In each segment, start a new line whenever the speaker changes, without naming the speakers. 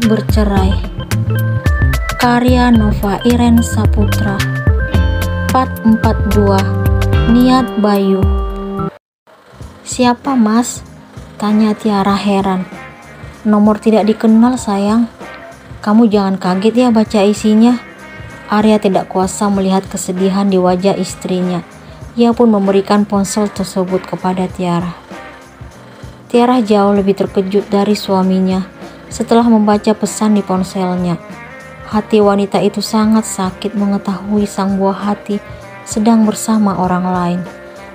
Bercerai, karya Nova Iren Saputra. Part 42, Niat Bayu. "Siapa mas?" tanya Tiara heran. "Nomor tidak dikenal sayang." "Kamu jangan kaget ya baca isinya." Arya tidak kuasa melihat kesedihan di wajah istrinya. Ia pun memberikan ponsel tersebut kepada Tiara. Tiara jauh lebih terkejut dari suaminya setelah membaca pesan di ponselnya. Hati wanita itu sangat sakit mengetahui sang buah hati sedang bersama orang lain.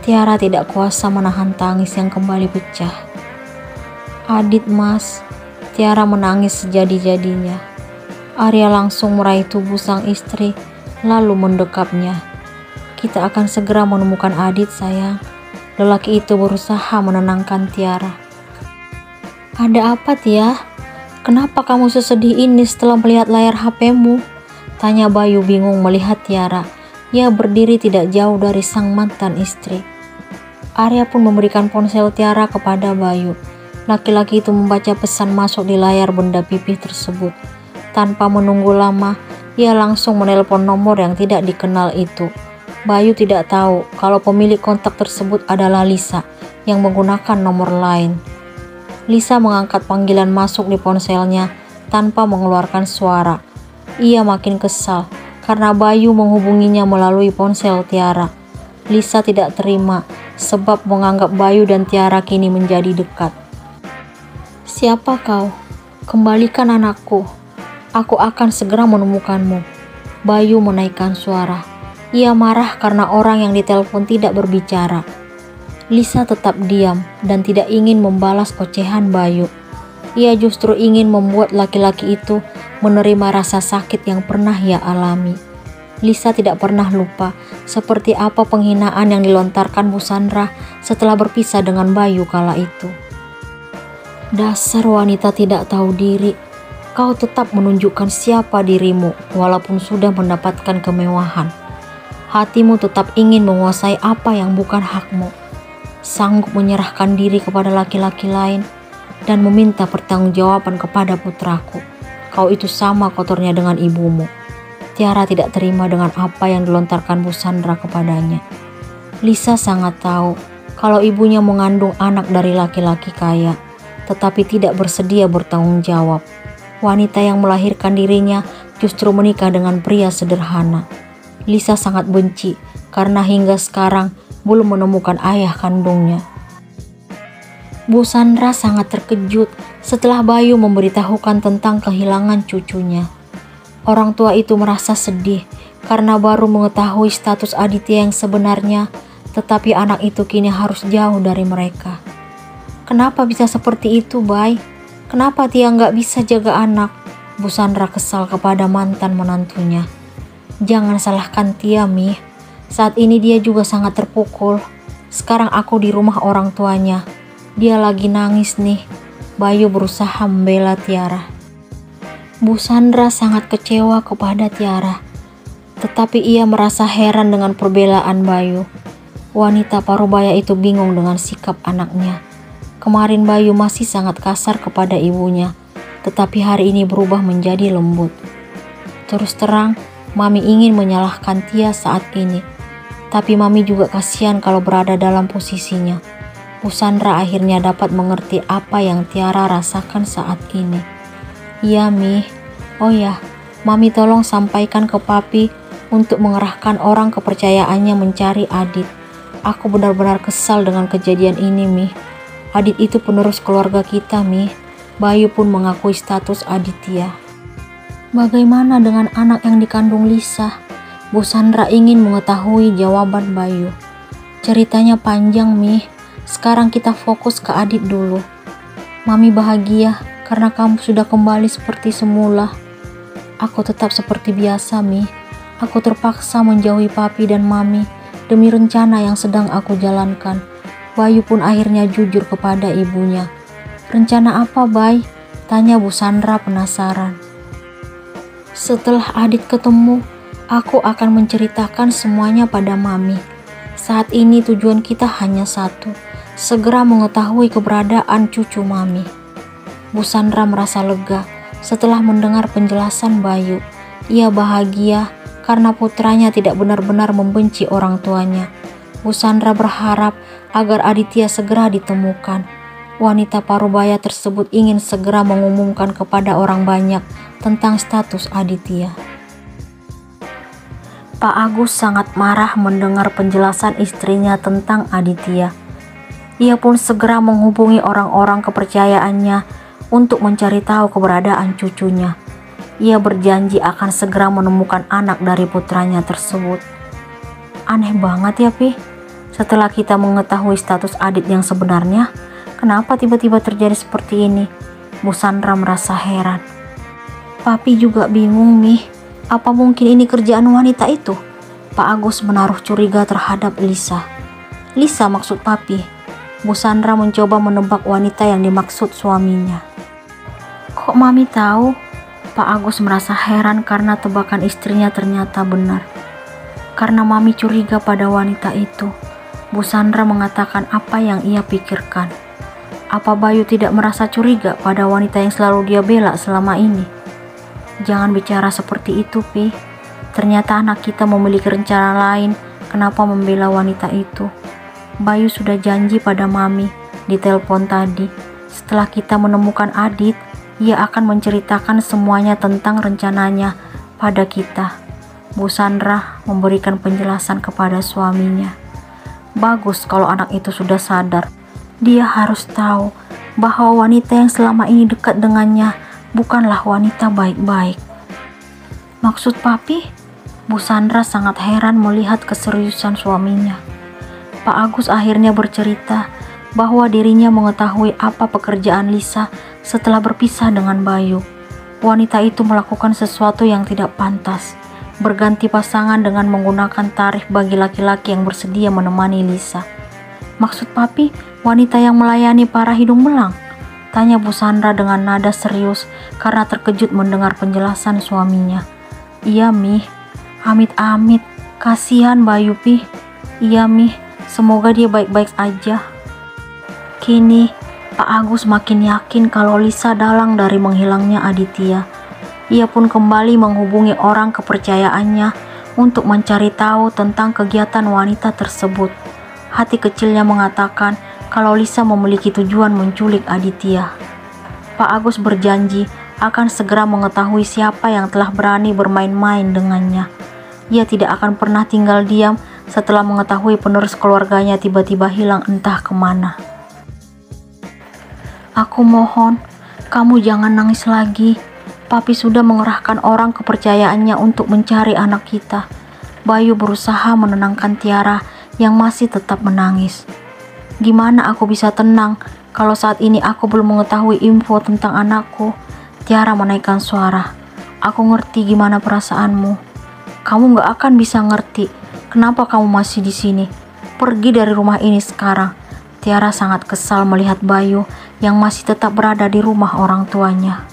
Tiara tidak kuasa menahan tangis yang kembali pecah. "Adit mas," Tiara menangis sejadi-jadinya. Arya langsung meraih tubuh sang istri lalu mendekapnya. "Kita akan segera menemukan Adit sayang." Lelaki itu berusaha menenangkan Tiara. "Ada apa Tia? Kenapa kamu sesedih ini setelah melihat layar HP-mu?" tanya Bayu bingung melihat Tiara. Ia berdiri tidak jauh dari sang mantan istri. Arya pun memberikan ponsel Tiara kepada Bayu. Laki-laki itu membaca pesan masuk di layar benda pipih tersebut. Tanpa menunggu lama, ia langsung menelpon nomor yang tidak dikenal itu. Bayu tidak tahu kalau pemilik kontak tersebut adalah Lisa yang menggunakan nomor lain. Lisa mengangkat panggilan masuk di ponselnya tanpa mengeluarkan suara. Ia makin kesal karena Bayu menghubunginya melalui ponsel Tiara. Lisa tidak terima sebab menganggap Bayu dan Tiara kini menjadi dekat. "Siapa kau? Kembalikan anakku. Aku akan segera menemukanmu." Bayu menaikkan suara. Ia marah karena orang yang ditelepon tidak berbicara. Lisa tetap diam dan tidak ingin membalas ocehan Bayu. Ia justru ingin membuat laki-laki itu menerima rasa sakit yang pernah ia alami. Lisa tidak pernah lupa seperti apa penghinaan yang dilontarkan Bu Sandra setelah berpisah dengan Bayu kala itu. "Dasar wanita tidak tahu diri. Kau tetap menunjukkan siapa dirimu walaupun sudah mendapatkan kemewahan. Hatimu tetap ingin menguasai apa yang bukan hakmu. Sanggup menyerahkan diri kepada laki-laki lain dan meminta pertanggungjawaban kepada putraku. Kau itu sama kotornya dengan ibumu." Tiara tidak terima dengan apa yang dilontarkan Bu Sandra kepadanya. Lisa sangat tahu kalau ibunya mengandung anak dari laki-laki kaya, tetapi tidak bersedia bertanggung jawab. Wanita yang melahirkan dirinya justru menikah dengan pria sederhana. Lisa sangat benci karena hingga sekarang belum menemukan ayah kandungnya. Bu Sandra sangat terkejut setelah Bayu memberitahukan tentang kehilangan cucunya. Orang tua itu merasa sedih karena baru mengetahui status Aditya yang sebenarnya, tetapi anak itu kini harus jauh dari mereka. "Kenapa bisa seperti itu, Bay? Kenapa Tia nggak bisa jaga anak?" Bu Sandra kesal kepada mantan menantunya. "Jangan salahkan Tia, Mi. Saat ini dia juga sangat terpukul. Sekarang aku di rumah orang tuanya. Dia lagi nangis nih." Bayu berusaha membela Tiara. Bu Sandra sangat kecewa kepada Tiara. Tetapi ia merasa heran dengan perbelaan Bayu. Wanita parubaya itu bingung dengan sikap anaknya. Kemarin Bayu masih sangat kasar kepada ibunya. Tetapi hari ini berubah menjadi lembut. Terus terang, Mami ingin menyalahkan Tia saat ini. Tapi Mami juga kasihan kalau berada dalam posisinya. Bu Sandra akhirnya dapat mengerti apa yang Tiara rasakan saat ini. "Iya, Mi. Oh ya, Mami tolong sampaikan ke Papi untuk mengerahkan orang kepercayaannya mencari Adit. Aku benar-benar kesal dengan kejadian ini, Mi. Adit itu penerus keluarga kita, Mi." Bayu pun mengakui status Aditya. "Bagaimana dengan anak yang dikandung Lisa?" Bu Sandra ingin mengetahui jawaban Bayu. "Ceritanya panjang, Mi. Sekarang kita fokus ke Adit dulu. Mami bahagia karena kamu sudah kembali seperti semula." "Aku tetap seperti biasa, Mi. Aku terpaksa menjauhi Papi dan Mami demi rencana yang sedang aku jalankan." Bayu pun akhirnya jujur kepada ibunya. "Rencana apa, Bay?" tanya Bu Sandra penasaran. "Setelah Adit ketemu, aku akan menceritakan semuanya pada Mami. Saat ini tujuan kita hanya satu, segera mengetahui keberadaan cucu Mami." Bu Sandra merasa lega Setelah mendengar penjelasan Bayu, ia bahagia karena putranya tidak benar-benar membenci orang tuanya. Bu Sandra berharap agar Aditya segera ditemukan. Wanita parubaya tersebut ingin segera mengumumkan kepada orang banyak tentang status Aditya. Pak Agus sangat marah mendengar penjelasan istrinya tentang Aditya. Ia pun segera menghubungi orang-orang kepercayaannya untuk mencari tahu keberadaan cucunya. Ia berjanji akan segera menemukan anak dari putranya tersebut. Aneh banget ya, Pi. Setelah kita mengetahui status Adit yang sebenarnya, kenapa tiba-tiba terjadi seperti ini? Bu Sandra merasa heran. Papi juga bingung, Mi. Apa mungkin ini kerjaan wanita itu? Pak Agus menaruh curiga terhadap Lisa. Lisa maksud Papi. Bu Sandra mencoba menebak wanita yang dimaksud suaminya. Kok Mami tahu? Pak Agus merasa heran karena tebakan istrinya ternyata benar. Karena Mami curiga pada wanita itu, Bu Sandra mengatakan apa yang ia pikirkan. Apa Bayu tidak merasa curiga pada wanita yang selalu dia bela selama ini? Jangan bicara seperti itu, Pi. Ternyata anak kita memiliki rencana lain kenapa membela wanita itu. Bayu sudah janji pada Mami di telepon tadi. Setelah kita menemukan Adit, ia akan menceritakan semuanya tentang rencananya pada kita. Bu Sandra memberikan penjelasan kepada suaminya. Bagus kalau anak itu sudah sadar. Dia harus tahu bahwa wanita yang selama ini dekat dengannya bukanlah wanita baik-baik. Maksud Papi? Bu Sandra sangat heran melihat keseriusan suaminya. Pak Agus akhirnya bercerita bahwa dirinya mengetahui apa pekerjaan Lisa setelah berpisah dengan Bayu. Wanita itu melakukan sesuatu yang tidak pantas, berganti pasangan dengan menggunakan tarif bagi laki-laki yang bersedia menemani Lisa. Maksud Papi, wanita yang melayani para hidung belang? Tanya Bu Sandra dengan nada serius karena terkejut mendengar penjelasan suaminya. Iya, Mi. Amit-amit, kasihan Bayu, Pi. Iya, Mi. Semoga dia baik-baik aja. Kini, Pak Agus makin yakin kalau Lisa dalang dari menghilangnya Aditya. Ia pun kembali menghubungi orang kepercayaannya untuk mencari tahu tentang kegiatan wanita tersebut. Hati kecilnya mengatakan kalau Lisa memiliki tujuan menculik Aditya. Pak Agus berjanji akan segera mengetahui siapa yang telah berani bermain-main dengannya. Ia tidak akan pernah tinggal diam setelah mengetahui penerus keluarganya tiba-tiba hilang entah kemana. Aku mohon, kamu jangan nangis lagi. Papi sudah mengerahkan orang kepercayaannya untuk mencari anak kita. Bayu berusaha menenangkan Tiara yang masih tetap menangis. Gimana aku bisa tenang kalau saat ini aku belum mengetahui info tentang anakku? Tiara menaikkan suara. Aku ngerti gimana perasaanmu. Kamu gak akan bisa ngerti kenapa kamu masih di sini. Pergi dari rumah ini sekarang. Tiara sangat kesal melihat Bayu yang masih tetap berada di rumah orang tuanya.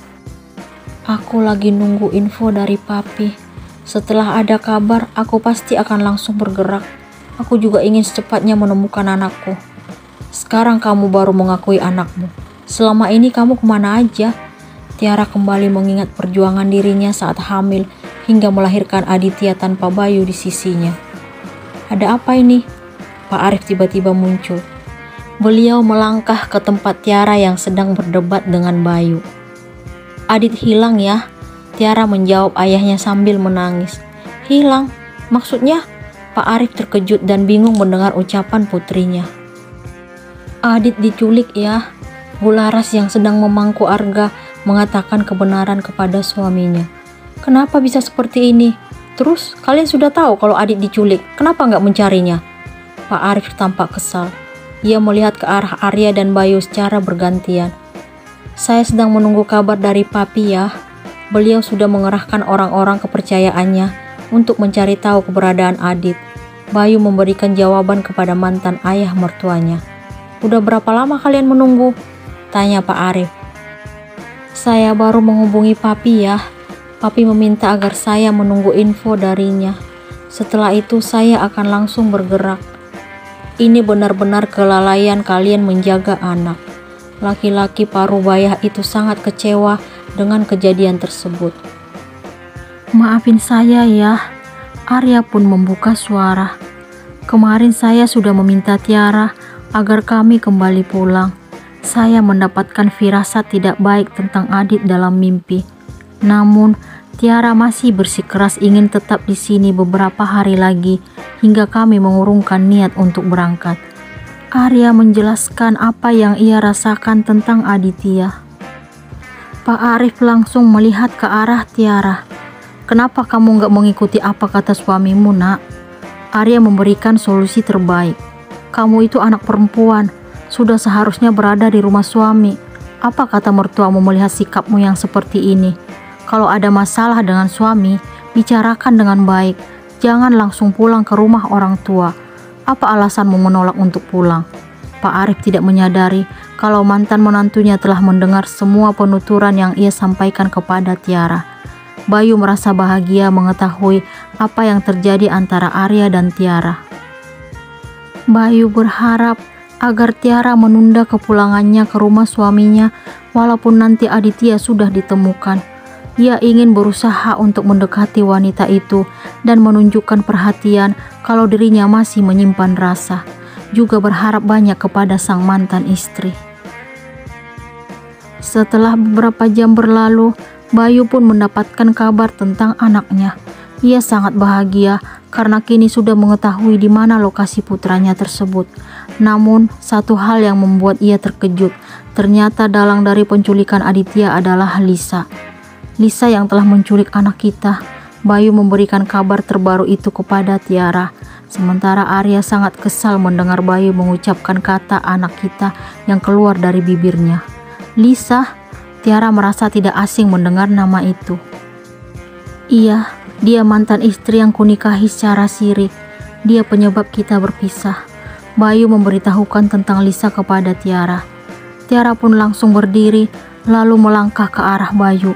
Aku lagi nunggu info dari Papi. Setelah ada kabar, aku pasti akan langsung bergerak. Aku juga ingin secepatnya menemukan anakku. Sekarang kamu baru mengakui anakmu. Selama ini kamu kemana aja? Tiara kembali mengingat perjuangan dirinya saat hamil hingga melahirkan Aditya tanpa Bayu di sisinya. Ada apa ini? Pak Arif tiba-tiba muncul. Beliau melangkah ke tempat Tiara yang sedang berdebat dengan Bayu. Adit hilang ya? Tiara menjawab ayahnya sambil menangis. Hilang? Maksudnya? Pak Arif terkejut dan bingung mendengar ucapan putrinya. Adit diculik ya? Bu Laras yang sedang memangku Arga mengatakan kebenaran kepada suaminya. Kenapa bisa seperti ini? Terus kalian sudah tahu kalau Adit diculik, kenapa nggak mencarinya? Pak Arif tampak kesal. Ia melihat ke arah Arya dan Bayu secara bergantian. Saya sedang menunggu kabar dari Papi ya. Beliau sudah mengerahkan orang-orang kepercayaannya untuk mencari tahu keberadaan Adit. Bayu memberikan jawaban kepada mantan ayah mertuanya. Udah berapa lama kalian menunggu? Tanya Pak Arif. Saya baru menghubungi Papi ya. Papi meminta agar saya menunggu info darinya. Setelah itu saya akan langsung bergerak. Ini benar-benar kelalaian kalian menjaga anak. Laki-laki parubaya itu sangat kecewa dengan kejadian tersebut.
Maafin saya ya. Arya pun membuka suara. Kemarin saya sudah meminta Tiara agar kami kembali pulang. Saya mendapatkan firasat tidak baik tentang Adit dalam mimpi. Namun, Tiara masih bersikeras ingin tetap di sini beberapa hari lagi hingga kami mengurungkan niat untuk berangkat. Arya menjelaskan apa yang ia rasakan tentang Aditya. Pak Arif langsung melihat ke arah Tiara. Kenapa kamu gak mengikuti apa kata suamimu, nak? Arya memberikan solusi terbaik. Kamu itu anak perempuan, sudah seharusnya berada di rumah suami. Apa kata mertuamu melihat sikapmu yang seperti ini? Kalau ada masalah dengan suami, bicarakan dengan baik. Jangan langsung pulang ke rumah orang tua. Apa alasanmu menolak untuk pulang? Pak Arif tidak menyadari kalau mantan menantunya telah mendengar semua penuturan yang ia sampaikan kepada Tiara. Bayu merasa bahagia mengetahui apa yang terjadi antara Arya dan Tiara. Bayu berharap agar Tiara menunda kepulangannya ke rumah suaminya walaupun nanti Aditya sudah ditemukan. Ia ingin berusaha untuk mendekati wanita itu dan menunjukkan perhatian kalau dirinya masih menyimpan rasa. Juga berharap banyak kepada sang mantan istri. Setelah beberapa jam berlalu, Bayu pun mendapatkan kabar tentang anaknya. Ia sangat bahagia karena kini sudah mengetahui di mana lokasi putranya tersebut. Namun, satu hal yang membuat ia terkejut. Ternyata dalang dari penculikan Aditya adalah Lisa. Lisa yang telah menculik anak kita. Bayu memberikan kabar terbaru itu kepada Tiara. Sementara Arya sangat kesal mendengar Bayu mengucapkan kata anak kita yang keluar dari bibirnya. Lisa, Tiara merasa tidak asing mendengar nama itu. Iya, dia mantan istri yang kunikahi secara siri. Dia penyebab kita berpisah. Bayu memberitahukan tentang Lisa kepada Tiara. Tiara pun langsung berdiri lalu melangkah ke arah Bayu.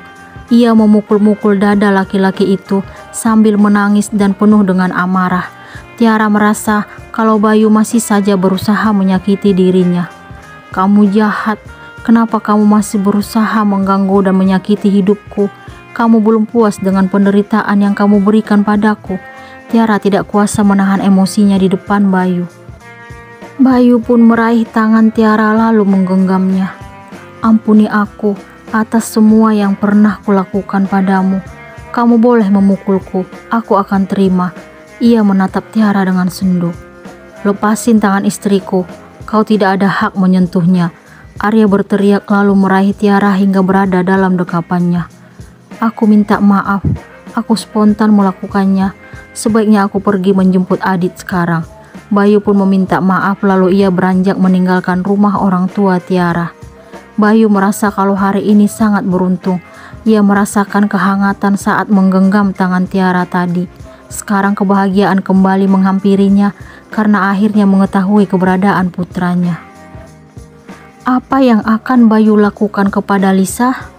Ia memukul-mukul dada laki-laki itu sambil menangis dan penuh dengan amarah. Tiara merasa kalau Bayu masih saja berusaha menyakiti dirinya. Kamu jahat, kenapa kamu masih berusaha mengganggu dan menyakiti hidupku? Kamu belum puas dengan penderitaan yang kamu berikan padaku. Tiara tidak kuasa menahan emosinya di depan Bayu. Bayu pun meraih tangan Tiara lalu menggenggamnya. Ampuni aku atas semua yang pernah kulakukan padamu. Kamu boleh memukulku, aku akan terima. Ia menatap Tiara dengan sendu. Lepasin tangan istriku, kau tidak ada hak menyentuhnya. Arya berteriak lalu meraih Tiara hingga berada dalam dekapannya. Aku minta maaf, aku spontan melakukannya. Sebaiknya aku pergi menjemput Adit sekarang. Bayu pun meminta maaf lalu ia beranjak meninggalkan rumah orang tua Tiara. Bayu merasa kalau hari ini sangat beruntung. Ia merasakan kehangatan saat menggenggam tangan Tiara tadi. Sekarang kebahagiaan kembali menghampirinya karena akhirnya mengetahui keberadaan putranya. Apa yang akan Bayu lakukan kepada Lisa?